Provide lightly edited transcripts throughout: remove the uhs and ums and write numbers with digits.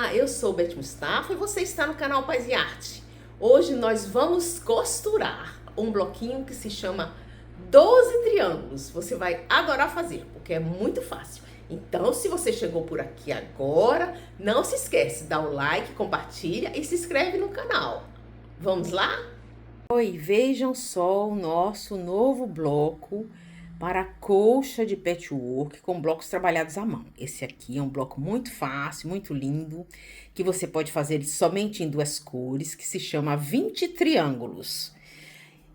Olá, eu sou Beth Mustafa e você está no canal Paz e Arte. Hoje nós vamos costurar um bloquinho que se chama 12 triângulos. Você vai adorar fazer, porque é muito fácil. Então, se você chegou por aqui agora, não se esquece, dá o like, compartilha e se inscreve no canal. Vamos lá? Oi, vejam só o nosso novo bloco para colcha de patchwork com blocos trabalhados à mão. Esse aqui é um bloco muito fácil, muito lindo, que você pode fazer somente em duas cores, que se chama 20 triângulos.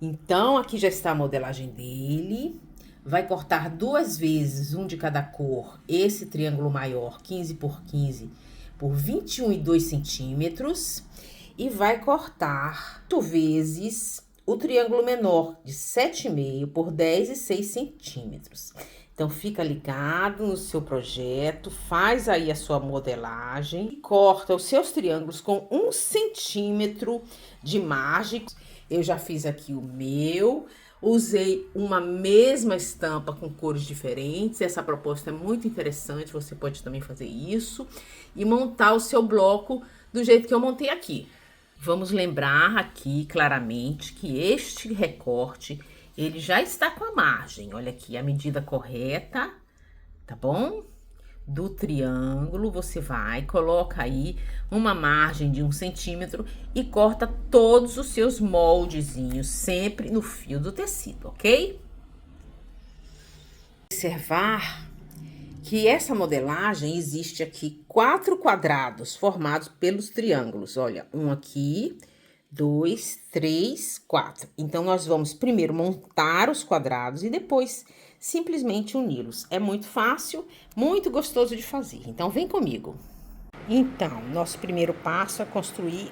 Então, aqui já está a modelagem dele. Vai cortar duas vezes, um de cada cor, esse triângulo maior, 15 por 15 por 21,2 centímetros. E vai cortar 8 vezes o triângulo menor de 7,5 por 10,6 centímetros. Então, fica ligado no seu projeto, faz aí a sua modelagem e corta os seus triângulos com 1 centímetro de margem. Eu já fiz aqui o meu, usei uma mesma estampa com cores diferentes. Essa proposta é muito interessante, você pode também fazer isso e montar o seu bloco do jeito que eu montei aqui. Vamos lembrar aqui claramente que este recorte, ele já está com a margem. Olha aqui, a medida correta, tá bom? Do triângulo, você vai, coloca aí uma margem de 1 centímetro e corta todos os seus moldezinhos, sempre no fio do tecido, ok? Observar que essa modelagem existe aqui 4 quadrados formados pelos triângulos. Olha, um aqui, 2, 3, 4. Então, nós vamos primeiro montar os quadrados e depois simplesmente uni-los. É muito fácil, muito gostoso de fazer. Então, vem comigo. Então, nosso primeiro passo é construir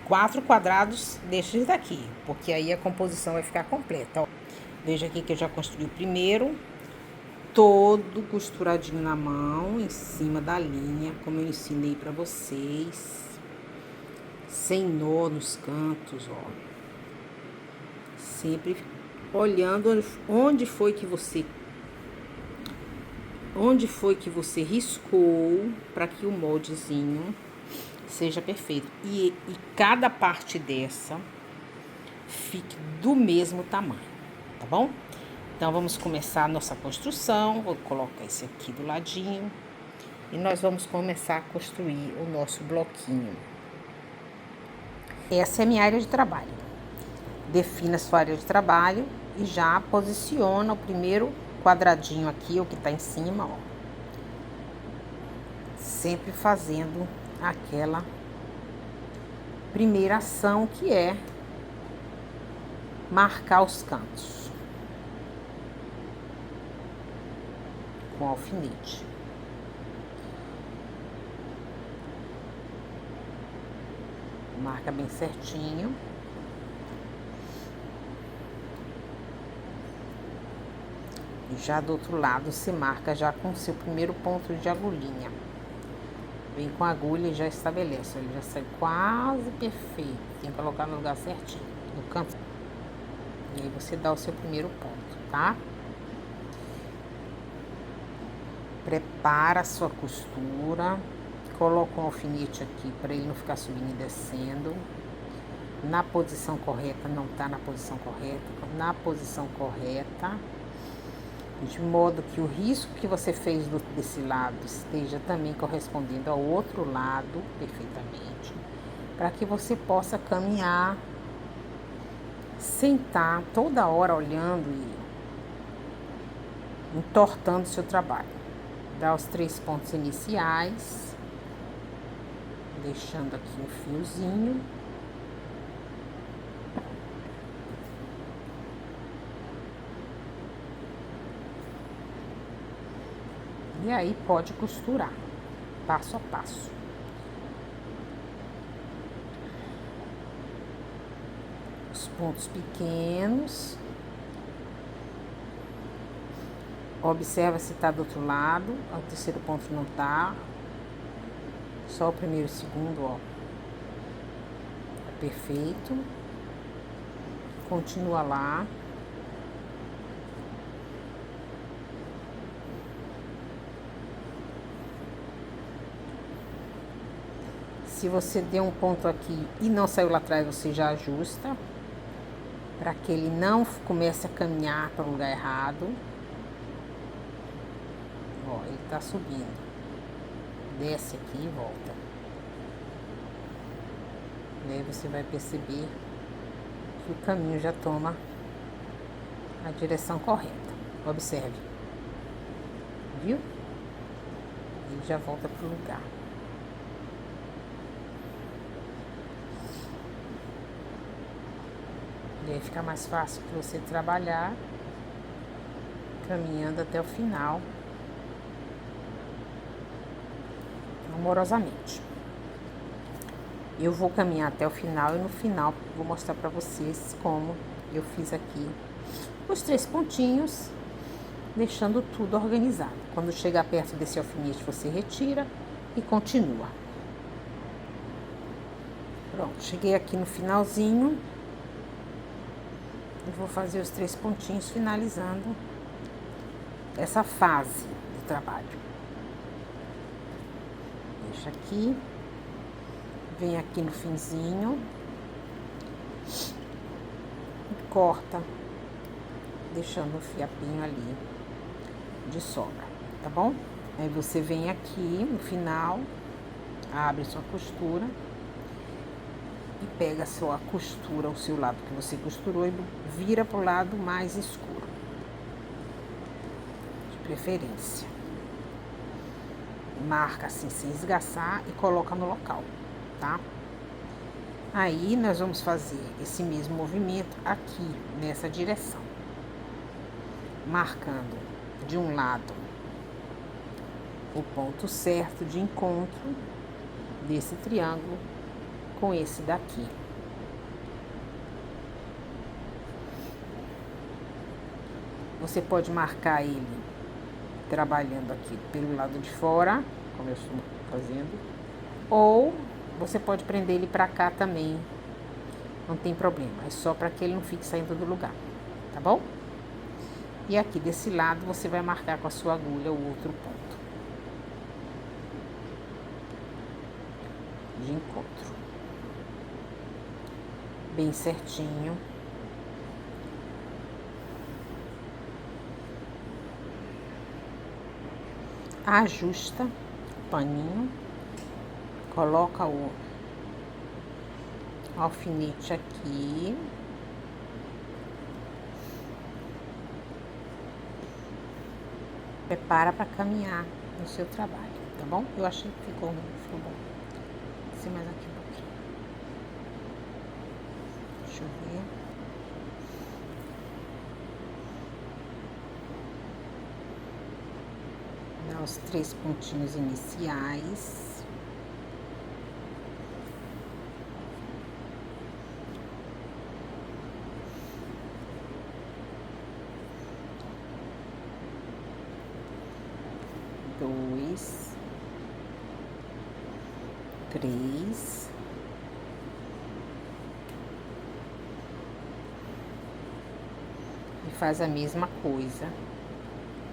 4 quadrados destes daqui, porque aí a composição vai ficar completa. Ó, veja aqui que eu já construí o primeiro. Todo costuradinho na mão, em cima da linha, como eu ensinei pra vocês. Sem nó nos cantos, ó. Sempre olhando onde foi que você riscou para que o moldezinho seja perfeito. E cada parte dessa fique do mesmo tamanho, tá bom? Então, vamos começar a nossa construção. Vou colocar esse aqui do ladinho. E nós vamos começar a construir o nosso bloquinho. Essa é a minha área de trabalho. Defina a sua área de trabalho e já posiciona o primeiro quadradinho aqui, o que tá em cima, ó. Sempre fazendo aquela primeira ação que é marcar os cantos com alfinete. Marca bem certinho. E já do outro lado, se marca já com o seu primeiro ponto de agulhinha. Vem com a agulha e já estabelece. Ele já sai quase perfeito. Tem que colocar no lugar certinho, no canto. E aí você dá o seu primeiro ponto, tá? Prepara a sua costura, coloca um alfinete aqui para ele não ficar subindo e descendo. Na posição correta, não tá na posição correta, na posição correta. De modo que o risco que você fez desse lado esteja também correspondendo ao outro lado perfeitamente. Para que você possa caminhar sem estar toda hora olhando e entortando o seu trabalho. Dá os 3 pontos iniciais, deixando aqui um fiozinho. E aí pode costurar, passo a passo. Os pontos pequenos. Observa se tá do outro lado, o terceiro ponto não tá. Só o primeiro e o segundo, ó. Tá perfeito. Continua lá. Se você deu um ponto aqui e não saiu lá atrás, você já ajusta, para que ele não comece a caminhar para o lugar errado. Ó, ele tá subindo. Desce aqui e volta. E aí você vai perceber que o caminho já toma a direção correta. Observe. Viu? Ele já volta pro lugar. E aí fica mais fácil para você trabalhar caminhando até o final, amorosamente. Eu vou caminhar até o final e no final vou mostrar para vocês como eu fiz aqui os 3 pontinhos, deixando tudo organizado. Quando chegar perto desse alfinete, você retira e continua. Pronto, cheguei aqui no finalzinho. Eu vou fazer os 3 pontinhos, finalizando essa fase do trabalho. Deixa aqui. Vem aqui no finzinho. E corta, deixando o fiapinho ali de sobra, tá bom? Aí você vem aqui no final, abre sua costura e pega a sua costura, o seu lado que você costurou e vira pro lado mais escuro, de preferência. Marca assim sem esgaçar e coloca no local, tá? Aí nós vamos fazer esse mesmo movimento aqui nessa direção, marcando de um lado o ponto certo de encontro desse triângulo com esse daqui. Você pode marcar ele trabalhando aqui pelo lado de fora, como eu estou fazendo, ou você pode prender ele para cá também, não tem problema, é só para que ele não fique saindo do lugar, tá bom? E aqui desse lado você vai marcar com a sua agulha o outro ponto de encontro, bem certinho. Ajusta o paninho, coloca o alfinete aqui. Prepara para caminhar no seu trabalho, tá bom? Eu achei que ficou bom. Descer mais aqui um pouquinho. Deixa eu ver. Dá os 3 pontinhos iniciais. Dois, 3, e faz a mesma coisa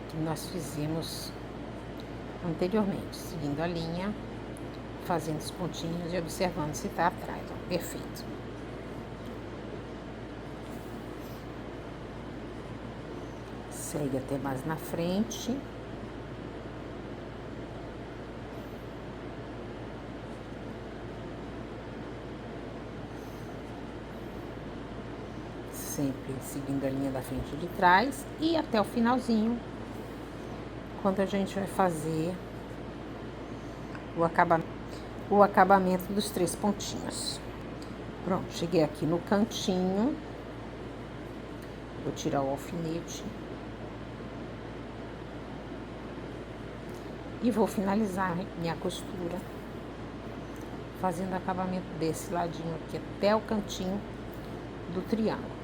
que nós fizemos anteriormente, seguindo a linha, fazendo os pontinhos e observando se tá atrás, ó, perfeito. Segue até mais na frente. Sempre seguindo a linha da frente e de trás e até o finalzinho, quando a gente vai fazer o acabamento dos 3 pontinhos. Pronto, cheguei aqui no cantinho, vou tirar o alfinete e vou finalizar minha costura fazendo o acabamento desse ladinho aqui até o cantinho do triângulo.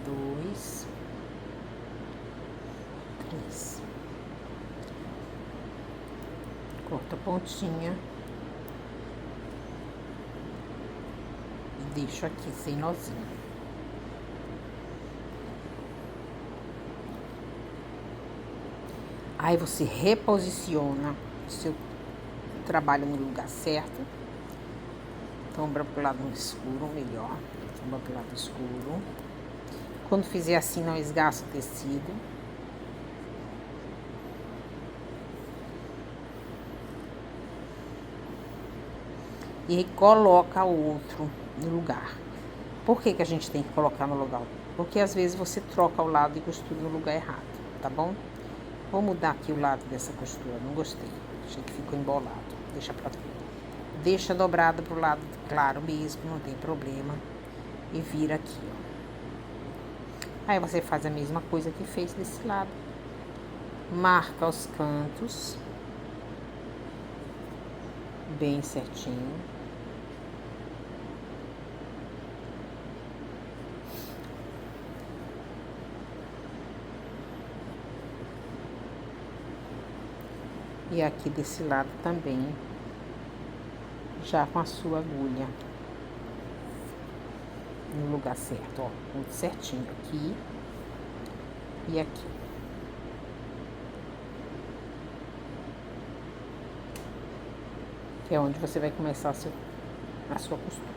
2, 3. Corta a pontinha e deixo aqui sem nozinho. Aí você reposiciona o seu trabalha no lugar certo. Dobra pro lado escuro, melhor. Dobra pro lado escuro. Quando fizer assim, não esgaça o tecido. E coloca o outro no lugar. Por que a gente tem que colocar no lugar? Porque às vezes você troca o lado e costura no lugar errado, tá bom? Vou mudar aqui o lado dessa costura, não gostei. Achei que ficou embolado. Deixa pra ver. Deixa dobrado pro lado claro mesmo, não tem problema. E vira aqui, ó. Aí você faz a mesma coisa que fez desse lado. Marca os cantos. Bem certinho. E aqui desse lado também, já com a sua agulha no lugar certo, ó, tudo certinho aqui e aqui. Que é onde você vai começar a sua costura.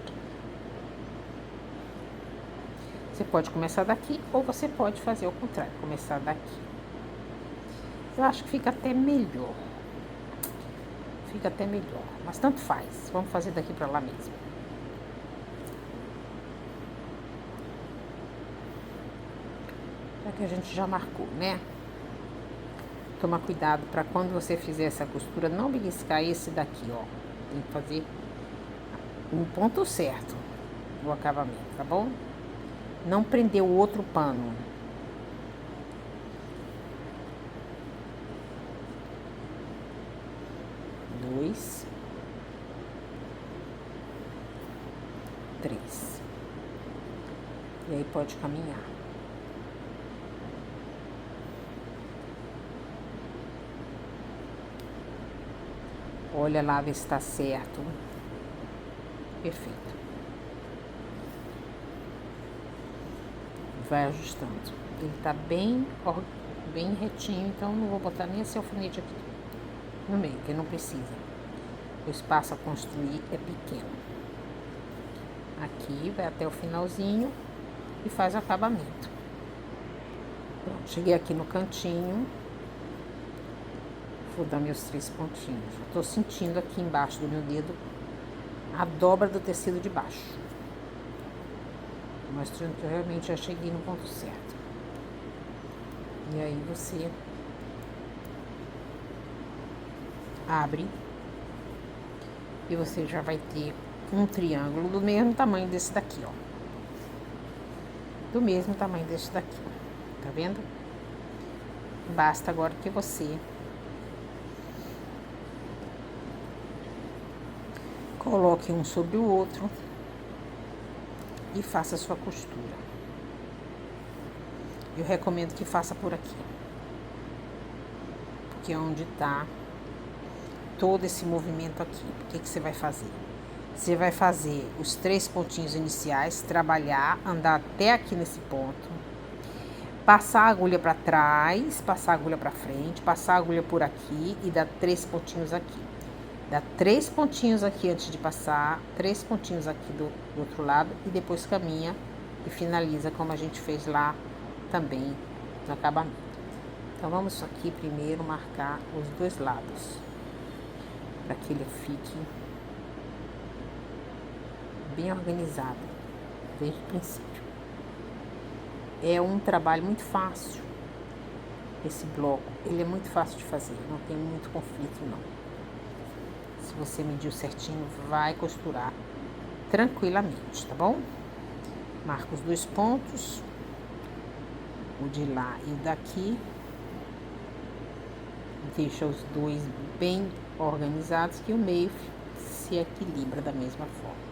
Você pode começar daqui ou você pode fazer o contrário, começar daqui. Eu acho que fica até melhor. Fica até melhor, mas tanto faz. Vamos fazer daqui pra lá mesmo. Já que a gente já marcou, né? Toma cuidado para quando você fizer essa costura, não beliscar esse daqui, ó. Tem que fazer um ponto certo no acabamento, tá bom? Não prender o outro pano. Dois, três. E aí pode caminhar. Olha lá, ver se tá certo. Perfeito. Vai ajustando. Ele tá bem retinho, então não vou botar nem esse alfinete aqui no meio, que não precisa. O espaço a construir é pequeno. Aqui vai até o finalzinho e faz o acabamento. Pronto, cheguei aqui no cantinho. Vou dar meus 3 pontinhos. Eu tô sentindo aqui embaixo do meu dedo a dobra do tecido de baixo. Mas realmente já cheguei no ponto certo. E aí você abre e você já vai ter um triângulo do mesmo tamanho desse daqui, ó. Do mesmo tamanho desse daqui, tá vendo? Basta agora que você coloque um sobre o outro e faça a sua costura. Eu recomendo que faça por aqui, porque é onde tá todo esse movimento aqui. O que que você vai fazer? Você vai fazer os 3 pontinhos iniciais, trabalhar, andar até aqui nesse ponto, passar a agulha para trás, passar a agulha para frente, passar a agulha por aqui e dar 3 pontinhos aqui. Dá 3 pontinhos aqui antes de passar, 3 pontinhos aqui do outro lado e depois caminha e finaliza como a gente fez lá também no acabamento. Então vamos aqui primeiro marcar os 2 lados, para que ele fique bem organizado desde o princípio. É um trabalho muito fácil, esse bloco, ele é muito fácil de fazer, não tem muito conflito não. Se você mediu certinho, vai costurar tranquilamente, tá bom? Marca os 2 pontos, o de lá e o daqui. Deixa os 2 bem organizados, que o meio se equilibra da mesma forma.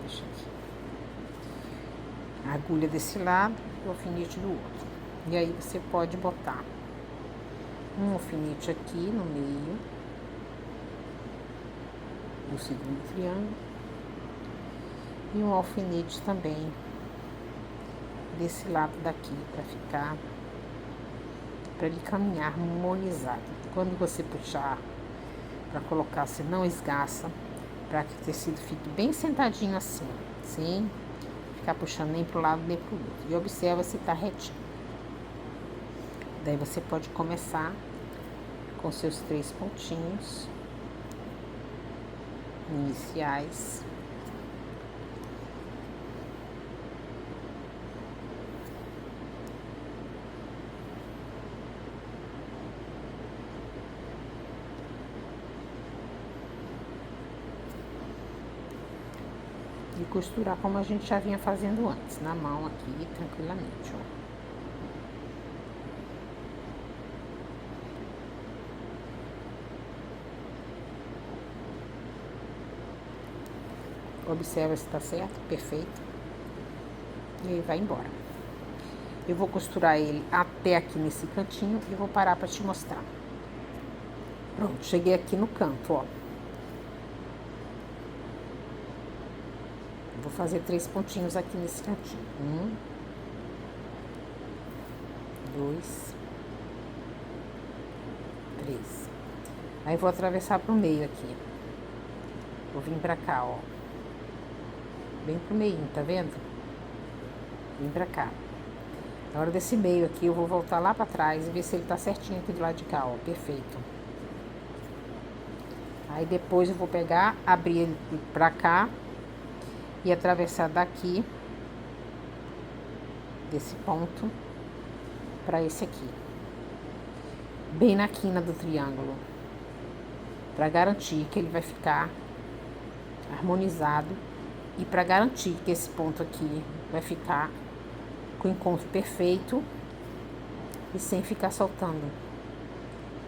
Deixa aqui. A agulha desse lado e o alfinete do outro. E aí você pode botar um alfinete aqui no meio do segundo triângulo e um alfinete também desse lado daqui para ele caminhar harmonizado. Quando você puxar para colocar, se não esgaça, para que o tecido fique bem sentadinho assim, sem ficar puxando nem para o lado nem para o outro. E observa se tá retinho. Daí você pode começar com seus 3 pontinhos iniciais. E costurar como a gente já vinha fazendo antes, na mão aqui, tranquilamente, ó. Observa se tá certo, perfeito. E aí vai embora. Eu vou costurar ele até aqui nesse cantinho e vou parar para te mostrar. Pronto, cheguei aqui no canto, ó. Vou fazer 3 pontinhos aqui nesse cantinho. 1, 2, 3. Aí vou atravessar pro meio aqui. Vou vir pra cá, ó. Bem pro meio, tá vendo? Vim pra cá. Na hora desse meio aqui, eu vou voltar lá pra trás e ver se ele tá certinho aqui do lado de cá, ó. Perfeito. Aí depois eu vou pegar, abrir ele pra cá e atravessar daqui, desse ponto, pra esse aqui. Bem na quina do triângulo. Pra garantir que ele vai ficar harmonizado. E para garantir que esse ponto aqui vai ficar com o encontro perfeito e sem ficar soltando.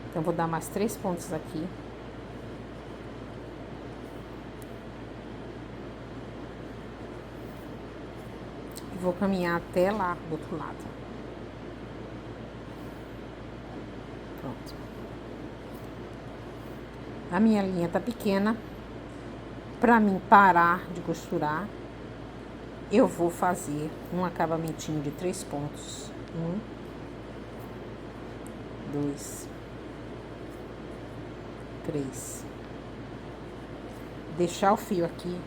Então, vou dar mais 3 pontos aqui. E vou caminhar até lá do outro lado. Pronto. A minha linha tá pequena. Para mim parar de costurar, eu vou fazer um acabamentinho de 3 pontos. 1, 2, 3. Deixar o fio aqui.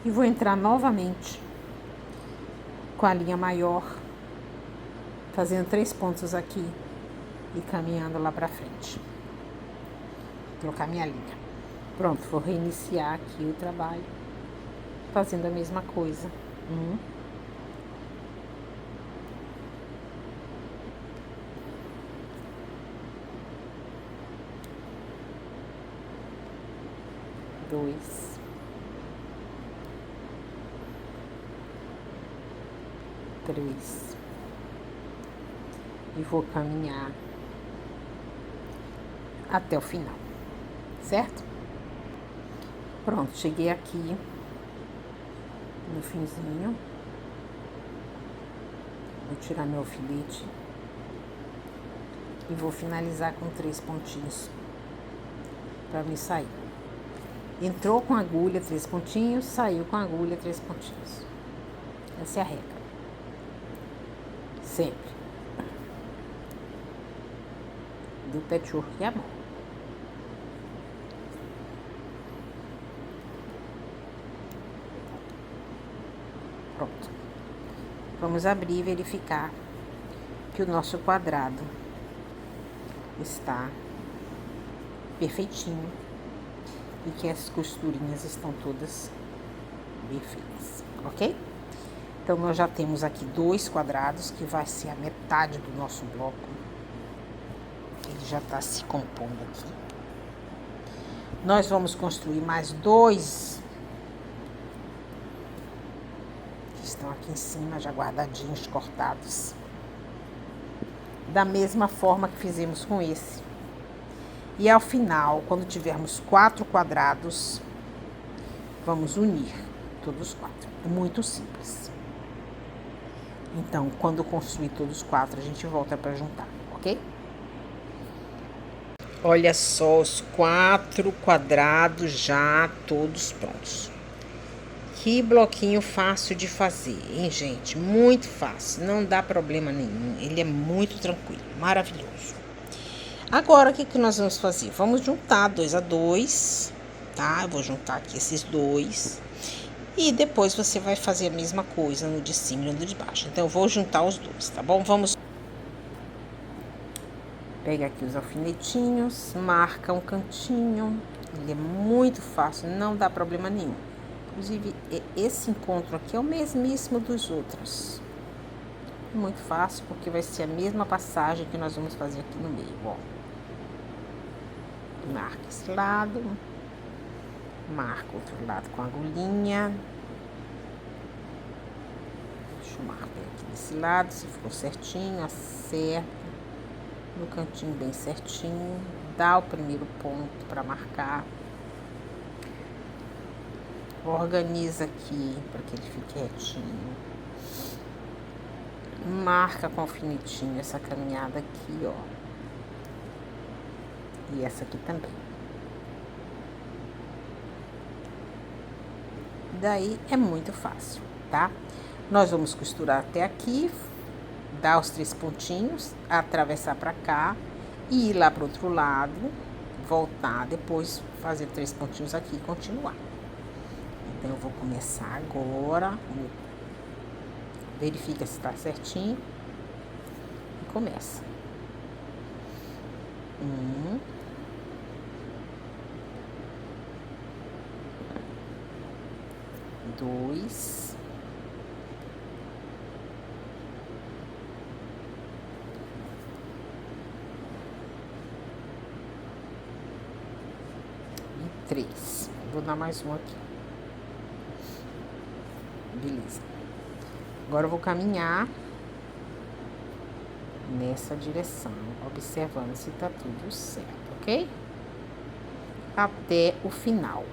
E vou entrar novamente com a linha maior, fazendo 3 pontos aqui e caminhando lá pra frente. Trocar minha linha. Pronto, vou reiniciar aqui o trabalho, fazendo a mesma coisa. 1, 2, 3 e vou caminhar até o final, certo? Pronto, cheguei aqui no finzinho. Vou tirar meu alfinete e vou finalizar com 3 pontinhos para me sair. Entrou com agulha 3 pontinhos, saiu com agulha 3 pontinhos. Essa é a regra. Sempre. Do patchwork e a mão. Pronto. Vamos abrir e verificar que o nosso quadrado está perfeitinho e que as costurinhas estão todas bem feitas, ok? Então, nós já temos aqui 2 quadrados, que vai ser a metade do nosso bloco. Ele já está se compondo aqui. Nós vamos construir mais 2 que estão aqui em cima, já guardadinhos, cortados. Da mesma forma que fizemos com esse. E ao final, quando tivermos 4 quadrados, vamos unir todos os 4. É muito simples. Então, quando construir todos os 4, a gente volta para juntar, ok? Olha só, os 4 quadrados já todos prontos. Que bloquinho fácil de fazer, hein, gente? Muito fácil, não dá problema nenhum. Ele é muito tranquilo, maravilhoso. Agora, o que que nós vamos fazer? Vamos juntar 2 a 2, tá? Eu vou juntar aqui esses dois. E depois você vai fazer a mesma coisa no de cima e no de baixo. Então, eu vou juntar os dois, tá bom? Vamos... Pega aqui os alfinetinhos, marca um cantinho. Ele é muito fácil, não dá problema nenhum. Inclusive, esse encontro aqui é o mesmíssimo dos outros. Muito fácil, porque vai ser a mesma passagem que nós vamos fazer aqui no meio, ó. Marca esse lado. Marca o outro lado com a agulhinha. Deixa eu marcar aqui desse lado, se ficou certinho, acerta. No cantinho bem certinho. Dá o primeiro ponto para marcar. Organiza aqui para que ele fique retinho. Marca com alfinetinho essa caminhada aqui, ó. E essa aqui também. Daí é muito fácil, tá? Nós vamos costurar até aqui, dar os 3 pontinhos, atravessar pra cá e ir lá pro outro lado, voltar, depois fazer 3 pontinhos aqui e continuar. Então, eu vou começar agora. Verifica se tá certinho. E começa. 1. 2. 3. Vou dar mais um aqui. Beleza. Agora eu vou caminhar nessa direção, observando se tá tudo certo, ok? Até o final.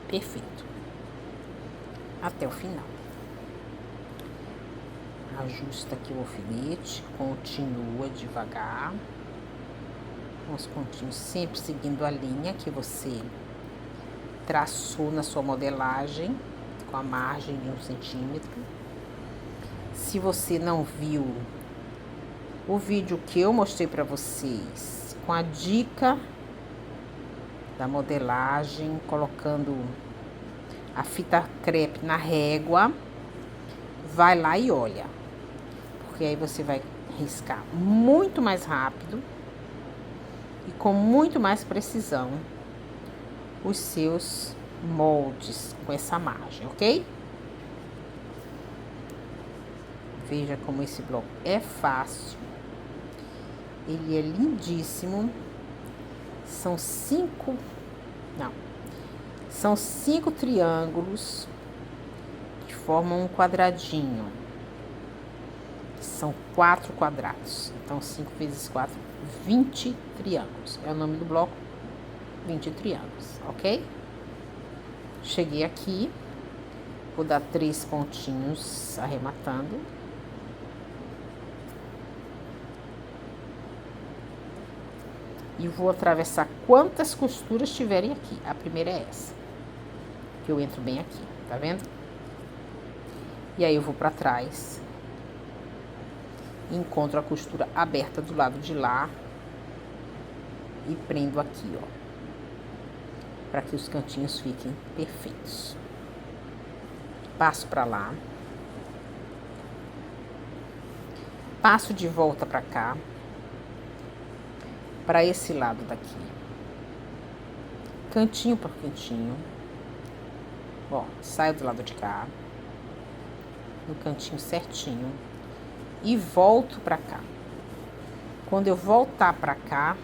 Perfeito. Até o final. Ajusta aqui o alfinete, continua devagar. Com os pontinhos sempre seguindo a linha que você traçou na sua modelagem, com a margem de 1 centímetro. Se você não viu o vídeo que eu mostrei para vocês, com a dica da modelagem, colocando a fita crepe na régua, vai lá e olha, porque aí você vai riscar muito mais rápido e com muito mais precisão os seus moldes com essa margem, ok? Veja como esse bloco é fácil, ele é lindíssimo. São 5 triângulos que formam um quadradinho. São 4 quadrados. Então, 5 vezes 4, 20 triângulos. É o nome do bloco, 20 triângulos, ok? Cheguei aqui, vou dar 3 pontinhos arrematando. E vou atravessar quantas costuras tiverem aqui. A primeira é essa, que eu entro bem aqui, tá vendo? E aí eu vou pra trás, encontro a costura aberta do lado de lá e prendo aqui, ó, para que os cantinhos fiquem perfeitos. Passo pra lá, passo de volta pra cá, para esse lado daqui, cantinho por cantinho, ó, saio do lado de cá, no cantinho certinho, e volto pra cá. Quando eu voltar pra cá,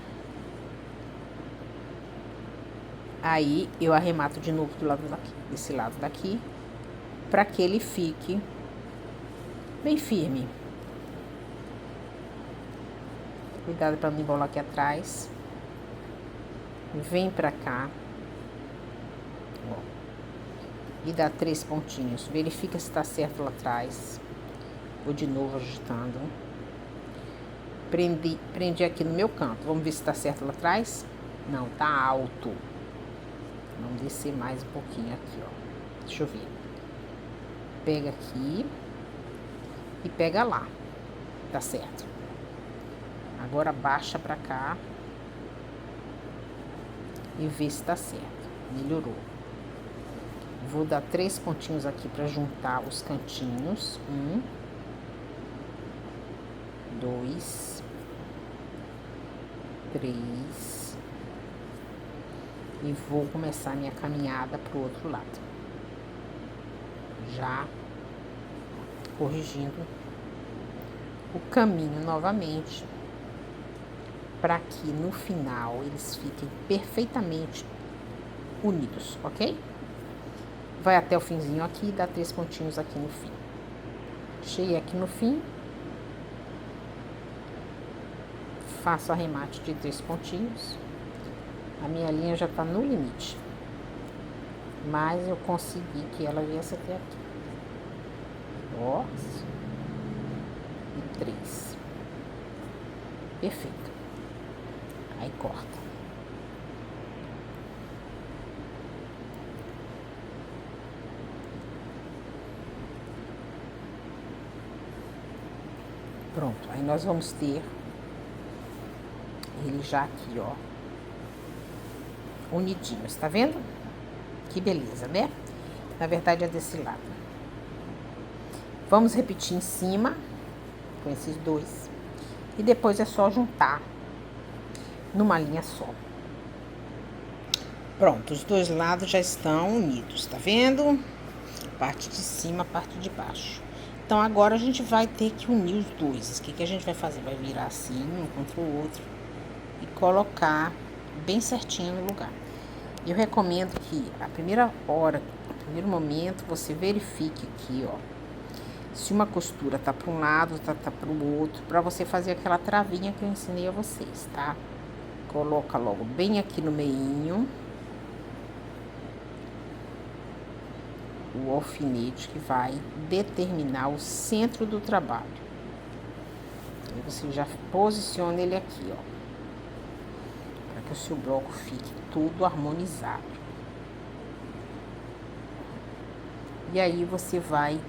aí eu arremato de novo do lado daqui, desse lado daqui, para que ele fique bem firme. Cuidado para não embolar aqui atrás. Vem pra cá. Ó. E dá 3 pontinhos. Verifica se tá certo lá atrás. Vou de novo ajustando. Prendi aqui no meu canto. Vamos ver se tá certo lá atrás. Não, tá alto. Vamos descer mais um pouquinho aqui, ó. Deixa eu ver. Pega aqui. E pega lá. Tá certo. Agora baixa pra cá e vê se tá certo. Melhorou. Vou dar 3 pontinhos aqui pra juntar os cantinhos. 1, 2, 3. E vou começar a minha caminhada pro outro lado. Já corrigindo o caminho novamente, para que no final eles fiquem perfeitamente unidos, ok? Vai até o finzinho aqui e dá 3 pontinhos aqui no fim. Cheguei aqui no fim, faço arremate de 3 pontinhos. A minha linha já tá no limite, mas eu consegui que ela viesse até aqui. Ó, e 3. Perfeito. Aí corta. Pronto, aí nós vamos ter ele já aqui, ó, unidinhos, tá vendo? Que beleza, né? Na verdade é desse lado. Vamos repetir em cima com esses 2 e depois é só juntar numa linha só. Pronto, os 2 lados já estão unidos, tá vendo? Parte de cima, parte de baixo. Então, agora a gente vai ter que unir os 2. O que a gente vai fazer? Vai virar assim, um contra o outro. E colocar bem certinho no lugar. Eu recomendo que a primeira hora, no primeiro momento, você verifique aqui, ó. Se uma costura tá para um lado, tá para o outro. Para você fazer aquela travinha que eu ensinei a vocês, tá? Coloca logo bem aqui no meinho o alfinete que vai determinar o centro do trabalho. Aí você já posiciona ele aqui, ó, para que o seu bloco fique tudo harmonizado. E aí você vai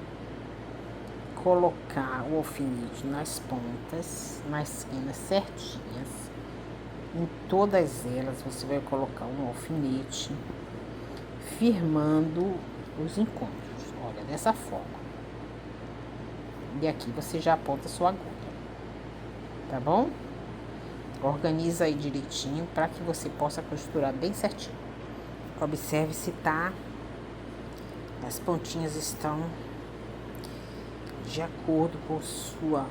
colocar o alfinete nas pontas, nas esquinas certinhas. Em todas elas você vai colocar um alfinete, firmando os encontros, olha, dessa forma. E aqui você já aponta sua agulha, tá bom? Organiza aí direitinho para que você possa costurar bem certinho. Observe se tá, as pontinhas estão de acordo com sua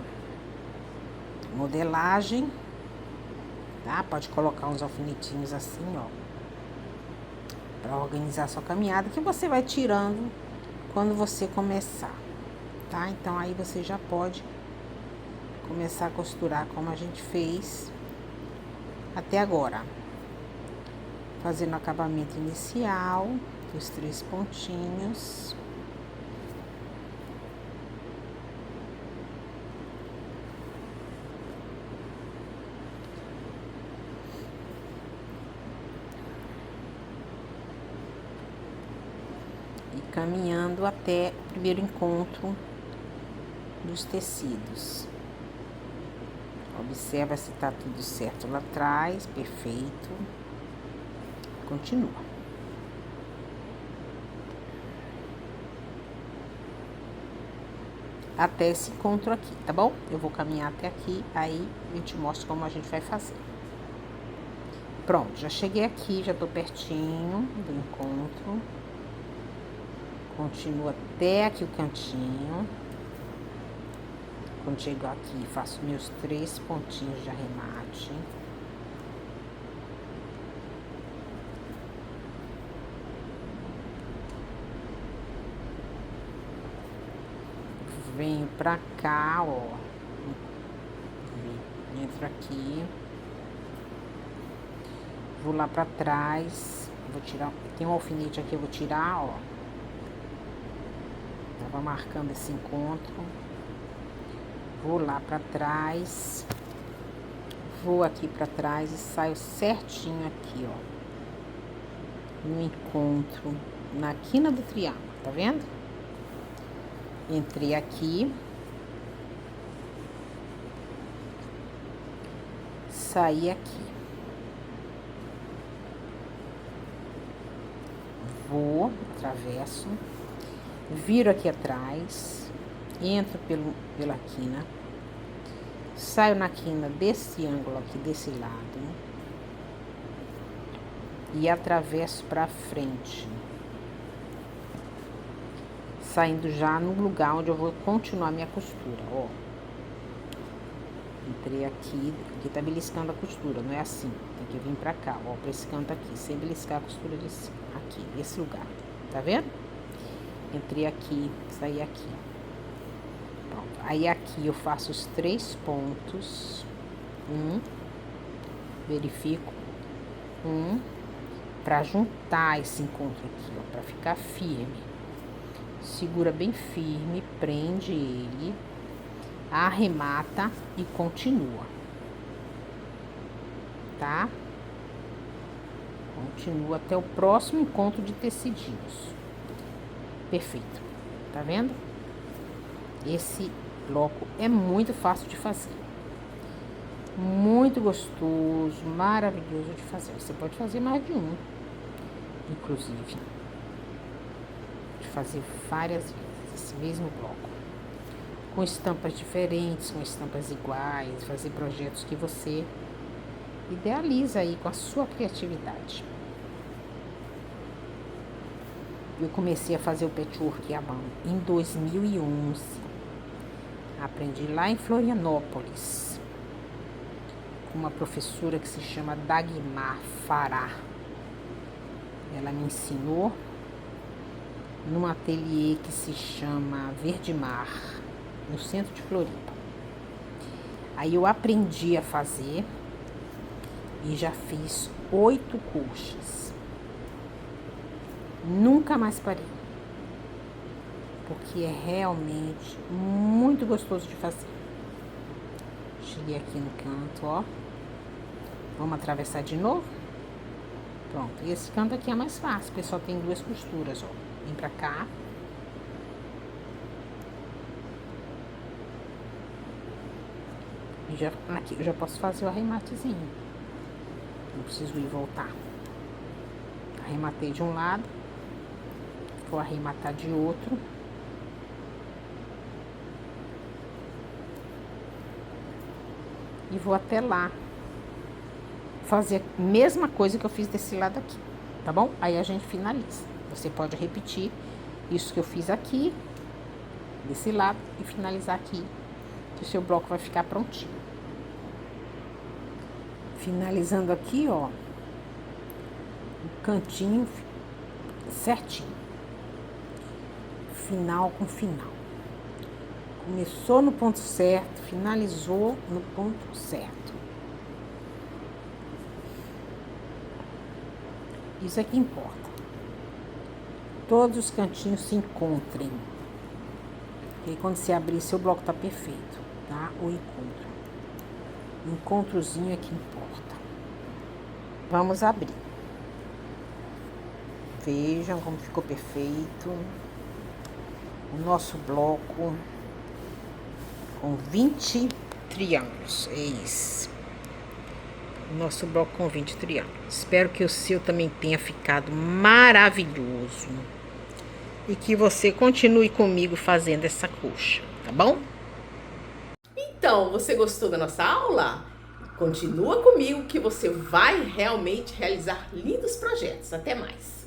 modelagem, tá? Pode colocar uns alfinetinhos assim, ó, para organizar sua caminhada, que você vai tirando quando você começar, tá? Então, aí você já pode começar a costurar como a gente fez até agora. Fazendo o acabamento inicial, os 3 pontinhos. Caminhando até o primeiro encontro dos tecidos. Observa se tá tudo certo lá atrás, perfeito. Continua. Até esse encontro aqui, tá bom? Eu vou caminhar até aqui, aí eu te mostro como a gente vai fazer. Pronto, já cheguei aqui, já tô pertinho do encontro. Continuo até aqui o cantinho. Quando chegar aqui, faço meus 3 pontinhos de arremate. Venho pra cá, ó. Entro aqui. Vou lá pra trás. Vou tirar. Tem um alfinete aqui, eu vou tirar, ó. Tava marcando esse encontro. Vou lá pra trás. Vou aqui pra trás e saio certinho aqui, ó. No encontro, na quina do triângulo, tá vendo? Entrei aqui. sair aqui. Vou, atravesso, viro aqui atrás, entro pela quina, saio na quina desse ângulo aqui, desse lado, e atravesso para frente, saindo já no lugar onde eu vou continuar minha costura, ó. Entrei aqui tá beliscando a costura, não é assim, tem que vir pra cá, ó, pra esse canto aqui, sem beliscar a costura aqui, nesse lugar, tá vendo? Entrei aqui, saí aqui. Pronto, aí aqui eu faço os 3 pontos, verifico, pra juntar esse encontro aqui, ó, pra ficar firme. Segura bem firme, prende ele, arremata e continua, tá? Continua até o próximo encontro de tecidinhos. Perfeito, tá vendo? Esse bloco é muito fácil de fazer, muito gostoso, maravilhoso de fazer. Você pode fazer mais de um, inclusive, de fazer várias vezes esse mesmo bloco, com estampas diferentes, com estampas iguais, fazer projetos que você idealiza aí com a sua criatividade. Eu comecei a fazer o patchwork à mão em 2011. Aprendi lá em Florianópolis, com uma professora que se chama Dagmar Fará. Ela me ensinou num ateliê que se chama Verde Mar, no centro de Floripa. Aí eu aprendi a fazer e já fiz 8 coxas. Nunca mais parei, porque é realmente muito gostoso de fazer. Cheguei aqui no canto, ó. Vamos atravessar de novo? Pronto, e esse canto aqui é mais fácil, porque só tem 2 costuras, ó. Vem pra cá. Aqui eu já posso fazer o arrematezinho. Não preciso ir e voltar. Arrematei de um lado, vou arrematar de outro. E vou até lá fazer a mesma coisa que eu fiz desse lado aqui, tá bom? Aí a gente finaliza. Você pode repetir isso que eu fiz aqui, desse lado, e finalizar aqui, que o seu bloco vai ficar prontinho. Finalizando aqui, ó, o cantinho certinho, final com final. Começou no ponto certo, finalizou no ponto certo. Isso é que importa. Todos os cantinhos se encontrem. E aí, quando você abrir, seu bloco tá perfeito, tá? O encontro. O encontrozinho é que importa. Vamos abrir. Vejam como ficou perfeito o nosso bloco com 20 triângulos. É isso. O nosso bloco com 20 triângulos. Espero que o seu também tenha ficado maravilhoso e que você continue comigo fazendo essa coxa, tá bom? Então, você gostou da nossa aula? Continua comigo que você vai realmente realizar lindos projetos. Até mais!